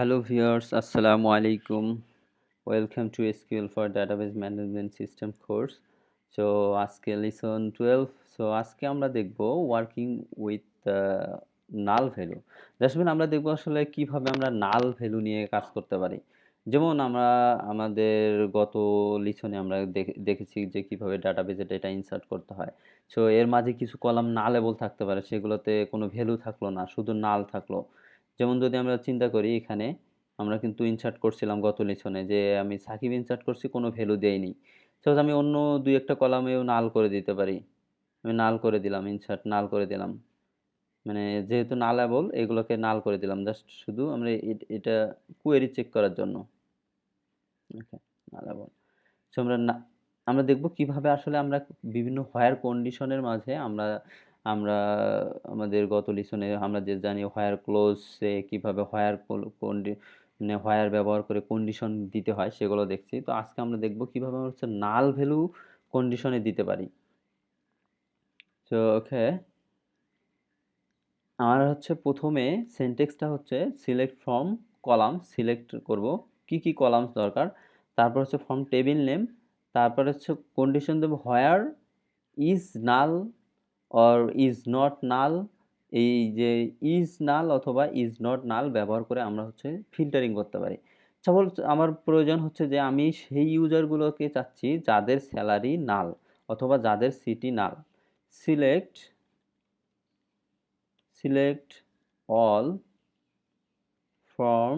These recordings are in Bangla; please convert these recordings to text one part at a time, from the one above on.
Hello viewers, Assalamu alaikum. Welcome to SQL for Database Management System course. So আজকে lesson 12. So আজকে আমরা দেখব working with null value. দেখবেন আমরা দেখব আসলে কিভাবে আমরা null value নিয়ে কাজ করতে পারি। যেমন আমরা আমাদের গত লিসনে আমরা দেখেছি যে কিভাবে ডাটাবেজে ডেটা ইনসার্ট করতে হয়। সো এর মাঝে কিছু কলাম নালেবল থাকতে পারে, সেগুলোতে কোনো ভ্যালু থাকলো না, শুধু নাল থাকলো। যেমন যদি আমরা চিন্তা করি, এখানে আমরা কিন্তু ইনসার্ট করছিলাম গত লিসনে যে আমি সাকিব ইনসার্ট করছি, কোনো ভ্যালু দেইনি। সাপোজ আমি অন্য দুই একটা কলামেও নাল করে দিতে পারি। আমি নাল করে দিলাম, ইনসার্ট নাল করে দিলাম, মানে যেহেতু নালেবল এগুলোকে নাল করে দিলাম, জাস্ট শুধু আমরা এটা কোয়েরি চেক করার জন্য। ওকে, নালেবল। সো আমরা দেখব কিভাবে আসলে আমরা বিভিন্ন হোয়ার কন্ডিশনের মাঝে আমরা আমরা আমাদের গত লিসনে আমরা যে জানি হোয়ার ক্লোজে কিভাবে মানে হোয়ার ব্যবহার করে কন্ডিশন দিতে হয় সেগুলো দেখছি। তো আজকে আমরা দেখব কিভাবে আমরা হচ্ছে নাল ভ্যালু কন্ডিশনে দিতে পারি। তো ওকে, আমার হচ্ছে প্রথমে সিনট্যাক্সটা হচ্ছে সিলেক্ট ফ্রম কলাম সিলেক্ট করব, কি কি কলামস দরকার। তারপর হচ্ছে ফ্রম টেবিল নেম, তারপর হচ্ছে কন্ডিশন দেব where is null or is not null. এই যে ইজ নাল অথবা ইজ নট নাল ব্যবহার করে আমরা হচ্ছে ফিল্টারিং করতে পারি। সাপোজ আমার প্রয়োজন হচ্ছে যে আমি সেই ইউজারগুলোকে চাচ্ছি যাদের স্যালারি নাল অথবা যাদের city null. Select select all from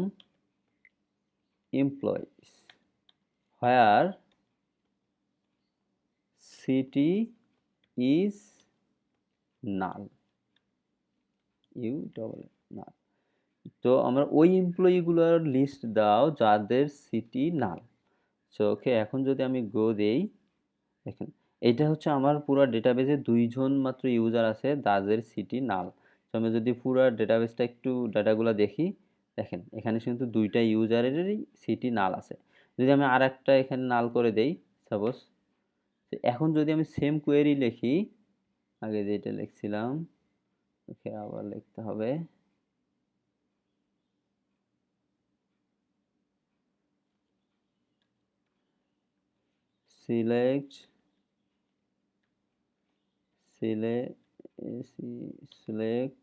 employees where city is null, you double null. তো আমরা ওই এমপ্লয়িগুলোর লিস্ট দাও যাদের সিটি নাল। সো ওকে, এখন যদি আমি গো দেই, দেখেন এটা হচ্ছে আমার পুরো ডেটাবেজে দুইজন মাত্র ইউজার আছে যাদের সিটি নাল। তো আমি যদি পুরো ডেটাবেজটা একটু ডাটাগুলো দেখি, দেখেন এখানে কিন্তু দুইটা ইউজারেরই সিটি নাল আছে। যদি আমি আর একটা এখানে নাল করে দেই সাপোজ, এখন যদি আমি সেম কোয়েরি লিখি, আগে যেটা লিখছিলাম ওকে আবার লিখতে হবে। সিলেক্ট সিলেক্ট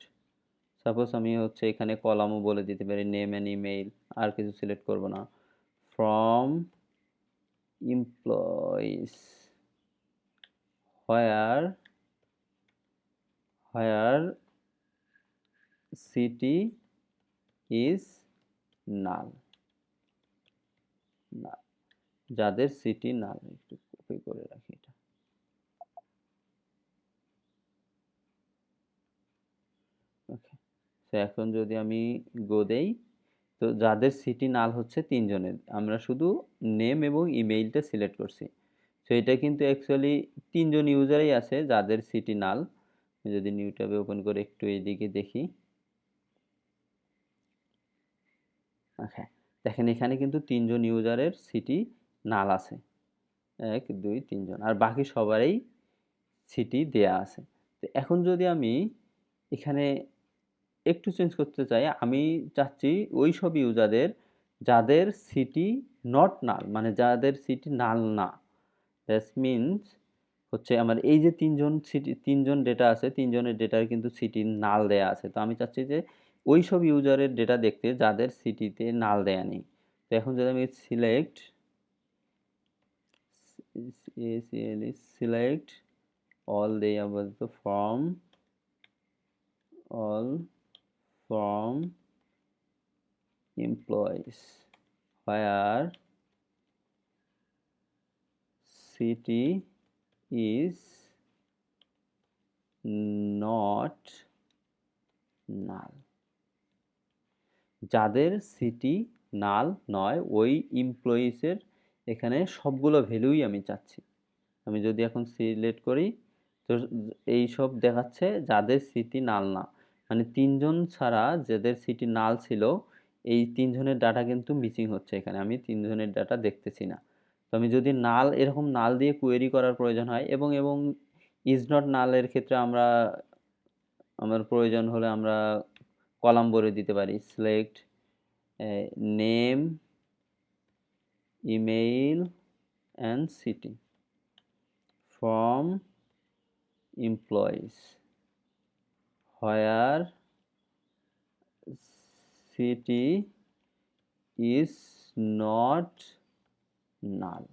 সাপোজ আমি হচ্ছে এখানে কলামও বলে দিতে পারি, নেম অ্যান্ড ইমেইল, আর কিছু সিলেক্ট করব না। From employees where where city is নাল, না যাদের সিটি নাল। একটু কপি করে রাখি এটা। ওকে, তো এখন যদি আমি গো দেই, তো যাদের সিটি নাল হচ্ছে তিনজনের, আমরা শুধু নেম এবং ইমেইলটা সিলেক্ট করছি। তো এটা কিন্তু অ্যাকচুয়ালি তিনজন ইউজারই আছে যাদের সিটি নাল। যদি নিউ ট্যাবে ওপেন করে একটু এইদিকে দেখি, ওকে দেখেন এখানে কিন্তু তিনজন ইউজারের সিটি নাল আছে, এক দুই তিনজন, আর বাকি সবারই সিটি দেয়া আছে। তো এখন যদি আমি এখানে একটু চেঞ্জ করতে চাই, আমি চাচ্ছি ওই সব ইউজারদের যাদের সিটি নট নাল, মানে যাদের সিটি নাল না। দ্যাট মিনস হচ্ছে আমার এই যে তিনজন ডেটা আছে, তিনজনের ডেটার কিন্তু সিটি নাল দেয়া আছে। তো আমি চাচ্ছি যে ওই সব ইউজারের ডেটা দেখতে যাদের সিটিতে নাল দেয়া নেই। তো এখন যদি আমি সিলেক্ট অল দেই আপাতত all from employees where city is not null, যাদের সিটি নাল নয় ওই এমপ্লয়িজের এখানে সবগুলো ভ্যালুই আমি চাচ্ছি। আমি যদি এখন সিলেক্ট করি, তো এই সব দেখাচ্ছে যাদের সিটি নাল না, মানে তিনজন ছাড়া যাদের সিটি নাল ছিল এই তিনজনের ডাটা কিন্তু মিসিং হচ্ছে, এখানে আমি তিনজনের ডাটা দেখতেছি না। তো আমি যদি নাল এরকম নাল দিয়ে কোয়েরি করার প্রয়োজন হয়, এবং ইজ নট নালের ক্ষেত্রে আমার প্রয়োজন হলে আমরা কলাম বলে দিতে পারি, select name, email and city from employees where city is not null.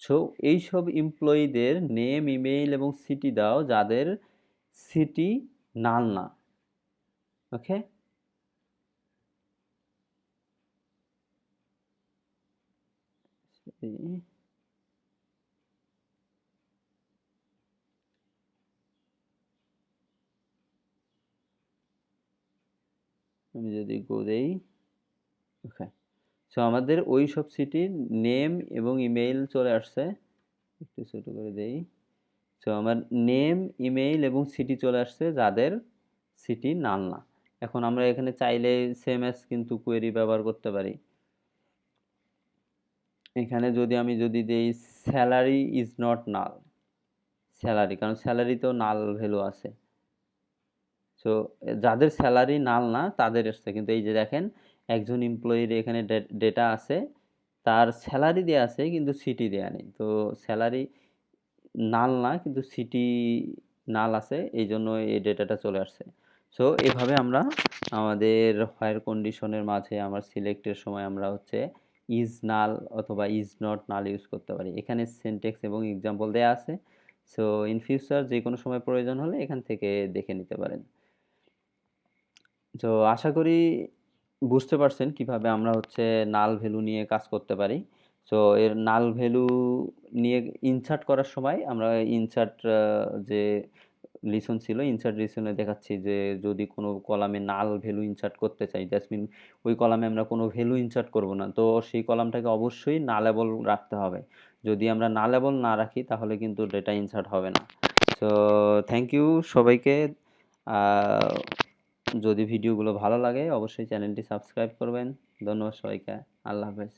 So এইসব এমপ্লয়ীদের নেম, ইমেইল এবং সিটি দাও যাদের সিটি নাল না। ওকে, আমি যদি গো দেই, ওকে, সো আমাদের ওই সব সিটির নেম এবং ইমেইল চলে আসছে। একটু ছোট করে দেই। সো আমার নেম, ইমেইল এবং সিটি চলে আসছে যাদের সিটি নাল না। এখন আমরা এখানে চাইলে সেম অ্যাজ কিন্তু কোয়েরি ব্যবহার করতে পারি। এখানে আমি যদি দেই salary is not null, salary, কারণ স্যালারিতেও নাল ভ্যালু আছে। সো যাদের স্যালারি নাল না তাদের আসছে, কিন্তু এই যে দেখেন একজন এমপ্লয়ির এখানে ডেটা আছে, তার স্যালারি দেওয়া আছে কিন্তু সিটি দেওয়া নেই। তো স্যালারি নাল না কিন্তু সিটি নাল আছে, এই জন্য এই ডেটাটা চলে আসছে। সো এভাবে আমরা আমাদের হোয়ার কন্ডিশনের মাঝে আমার সিলেক্টের সময় আমরা হচ্ছে ইজ নাল অথবা ইজ নট নাল ইউজ করতে পারি। এখানে সিনট্যাক্স এবং এক্সাম্পল দেওয়া আছে। সো ইন ফিউচার যে কোনো সময় প্রয়োজন হলে এখান থেকে দেখে নিতে পারেন। তো আশা করি বুঝতে পারছেন কিভাবে আমরা হচ্ছে নাল ভ্যালু নিয়ে কাজ করতে পারি। সো এর নাল ভ্যালু নিয়ে ইনসার্ট করার সময় আমরা ইনসার্ট যে লিসন ছিল, ইনসার্ট লিসনে দেখাচ্ছি যে যদি কোনো কলামে নাল ভ্যালু ইনসার্ট করতে চাই, দ্যাটস মিন ওই কলামে আমরা কোনো ভ্যালু ইনসার্ট করব না, তো সেই কলামটাকে অবশ্যই নালেবল রাখতে হবে। যদি আমরা নালেবল না রাখি তাহলে কিন্তু ডেটা ইনসার্ট হবে না। সো থ্যাংক ইউ সবাইকে। যদি ভিডিওগুলো ভালো লাগে অবশ্যই চ্যানেলটি সাবস্ক্রাইব করবেন। ধন্যবাদ সবাইকে। আল্লাহ হাফেজ।